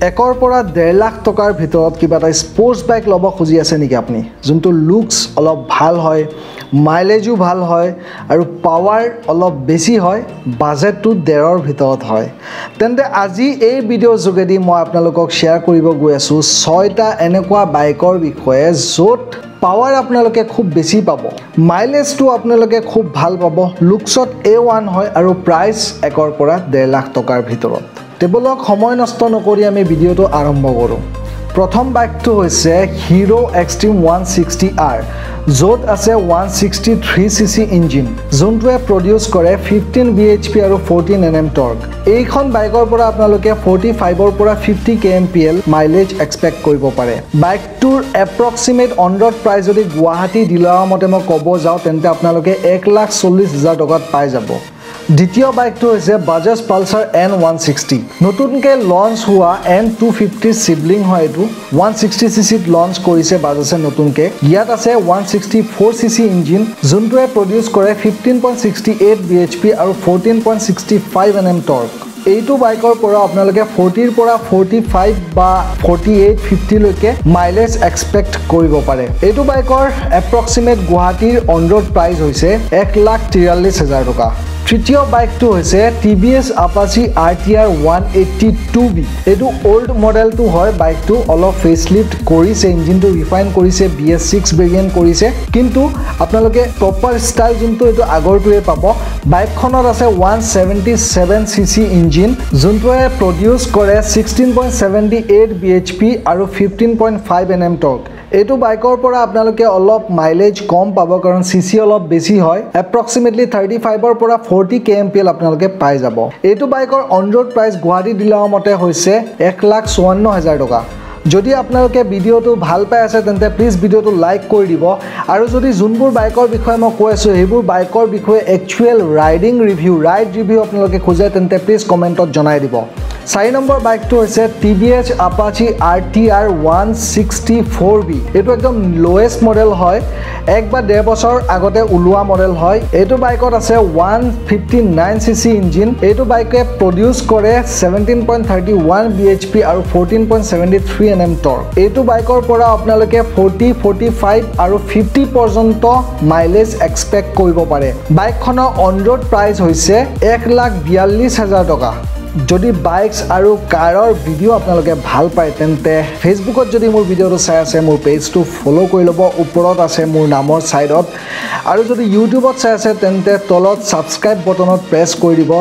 1 পৰা 1.5 লাখ টকাৰ ভিতৰত কিবা এটা স্পোৰ্টছ বাইক ল'ব খুজি আছে নেকি আপুনি যোনটো লুকছ অলপ ভাল হয় মাইলেজও ভাল হয় আৰু পাৱাৰ অলপ বেছি হয় বাজেটটো 1.5 ৰ ভিতৰত হয় তেন্তে আজি এই ভিডিঅ'ৰ যোগেদি মই আপোনালোকক শ্বেয়াৰ কৰিব গৈ আছো 6টা এনেকুৱা বাইকৰ বিষয়ে য'ত পাৱাৰ আপোনালোকে খুব বেছি পাব মাইলেজটো আপোনালোকে খুব ভাল পাব লুকছত A1 হয় আৰু প্ৰাইস 1 পৰা 1.5 লাখ টকাৰ ভিতৰত টেবলক সময় নষ্ট নকৰি আমি ভিডিঅ'টো আৰম্ভ কৰোঁ প্ৰথম বাইকটো হৈছে হিৰো এক্সট্ৰিম 160R য'ত আছে 163cc ইঞ্জিন যোনটোৱে প্ৰডিউস কৰে 15 bhp আৰু 14 nm টৰ্ক এইখন বাইকৰ পৰা আপোনালোকে 45 ৰ পৰা 50 kmpl মাইলেজ এক্সপেক্ট কৰিব পাৰে বাইকটোৰ এপ্ৰক্সিমেট অন ৰোড প্ৰাইস যদি গুৱাহাটী ডিলাৰৰ মতে মই ক'ব যাওঁ তেন্তে আপোনালোকে 1,40,000 টকাত পাই যাব দ্বিতীয় বাইকটো হৈছে বাজাজ পালসাৰ N160 নতুনকৈ লঞ্চ হোৱা N250 সিবলিং হয় এটো 160cc ত লঞ্চ কৰিছে বাজাজে নতুনকৈ ইয়াত আছে 164cc ইঞ্জিন যোনটোৱে প্ৰডিউস কৰে 15.68 bhp আৰু 14.65 nm টৰ্ক এইটো বাইকৰ পৰা আপোনালোকে 40 ৰ পৰা 45 বা 48 50 লৈকে মাইলেজ এক্সপেক্ট কৰিব পাৰে এইটো বাইকৰ এপ্ৰক্সিমেট গুৱাহাটীৰ অন ৰোড প্ৰাইস হৈছে 1,43,000 টকা তৃতীয় বাইকটো হৈছে TVS Apache RTR 182B এটো ওল্ড মডেলটো হয় বাইকটো অলপ ফেসলিফ্ট কৰিছে ইঞ্জিনটো ৰিফাইন কৰিছে BS6 ভেৰিয়েন্ট কৰিছে কিন্তু আপোনালোকে প্ৰপাৰ ষ্টাইল যোনটো এটো আগৰটোৱে পাব বাইকখনত আছে 177cc ইঞ্জিন যোনটোৱে প্ৰডিউস কৰে 16.78 bhp আৰু 15.5 nm টৰ্ক এইটো বাইকৰ পৰা আপোনালোকে অলপ মাইলেজ কম পাব কাৰণ সিসি অলপ বেছি হয় এপ্ৰক্সিমেটলি 35 ৰ পৰা 40 kmpl আপোনালোকে পাই যাব এইটো বাইকৰ অন ৰোড প্ৰাইস গুৱাহাটী ডিলাৰৰ মতে হৈছে 1,54,000 টকা যদি আপোনালোকে ভিডিওটো ভাল পাই আছে তেন্তে প্লিজ ভিডিওটো লাইক কৰি দিব আৰু যদি যোনবোৰ বাইকৰ বিষয়ে মই কৈ আছো হেবোৰ বাইকৰ বিষয়ে একচুৱেল ৰাইডিং ৰিভিউ আপোনালোকে খোজে তেন্তে প্লিজ কমেন্টত জনাই দিব 4 নম্বৰ বাইকটো হৈছে TVS Apache RTR 164B এটো একদম লোয়েষ্ট মডেল হয় এক বা 1.5 বছৰ আগতে উলোৱা মডেল হয় এটো বাইকত আছে 159cc ইঞ্জিন এটো বাইকে প্ৰডিউস কৰে 17.31 bhp আৰু 14.73 nm টৰ্ক এটো বাইকৰ পৰা আপোনালোকে 40 45 আৰু 50 পৰ্যন্ত মাইলেজ এক্সপেক্ট কৰিব পাৰে বাইকখনৰ অন ৰোড প্ৰাইস হৈছে 1,42,000 টকা যদি বাইকস আৰু কাৰৰ ভিডিও আপোনালোকে ভাল পায় তেন্তে ফেসবুকত যদি মোৰ ভিডিওটো চাই আছে মোৰ পেজটো ফলো কৰি লব ওপৰত আছে মোৰ নামৰ সাইডত আৰু যদি ইউটিউবত চাই আছে তেন্তে তলত সাবস্ক্ৰাইব বটনত প্ৰেছ কৰি দিব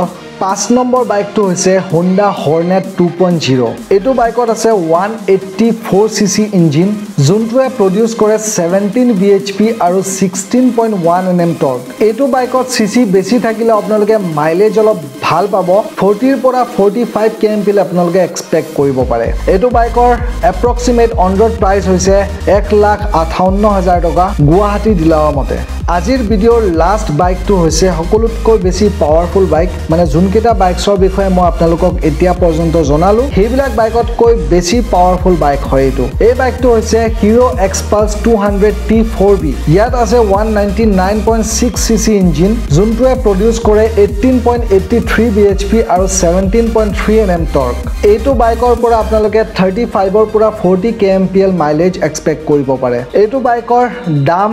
5 নম্বৰ বাইকটো হৈছে Honda Hornet 2.0 এটো বাইকত আছে 184cc ইঞ্জিন যোনটোৱে প্ৰডিউস কৰে 17 bhp আৰু 16.1 nm টৰ্ক এটো বাইকত সিসি বেছি থাকিলে আপোনালোকে মাইলেজ অলপ ভাল পাব 40 ৰ পৰা 45 kmpl আপোনালোকে এক্সপেক্ট কৰিব পাৰে এটো বাইকৰ এপ্ৰক্সিমেট অন ৰোড প্ৰাইস হৈছে 1,58,000 টকা গুৱাহাটী ডিলাৰৰ মতে আজিৰ ভিডিওৰ লাষ্ট বাইকটো হৈছে সকলোতকৈ বেছি পাৱাৰফুল বাইক মানে যোনকেইটা বাইকছৰ বিষয়ে মই আপোনালোকক এতিয়া পৰ্যন্ত জনালো হেবিলাক বাইকতকৈ বেছি পাৱাৰফুল বাইক হয় এটো এই বাইকটো হৈছে Hero Xpulse 200T4B ইয়াত আছে 199.6cc ইঞ্জিন যোনটোৱে প্ৰডিউস কৰে 18.83 bhp আৰু 17.3 nm টৰ্ক এইটো বাইকৰ পৰা আপোনালোকে 35 ৰ পৰা 40 kmpl মাইলেজ এক্সপেক্ট কৰিব পাৰে এইটো বাইকৰ দাম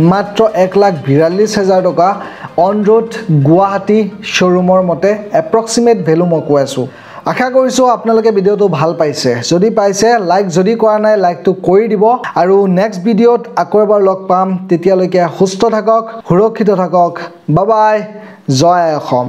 মাত্ৰ 1,42,000 টকা অন ৰোড গুৱাহাটী শোৰুমৰ মতে এপ্ৰক্সিমেট ভ্যালু মই কৈ আছো আশা কৰিছো আপোনালোকে ভিডিওটো ভাল পাইছে যদি পাইছে লাইক যদি কৰা নাই লাইকটো কৰি দিব আৰু নেক্সট ভিডিওত আকৌ এবাৰ লগ পাম তেতিয়ালৈকে সুস্থ থাকক সুৰক্ষিত থাকক বাই বাই জয় অসম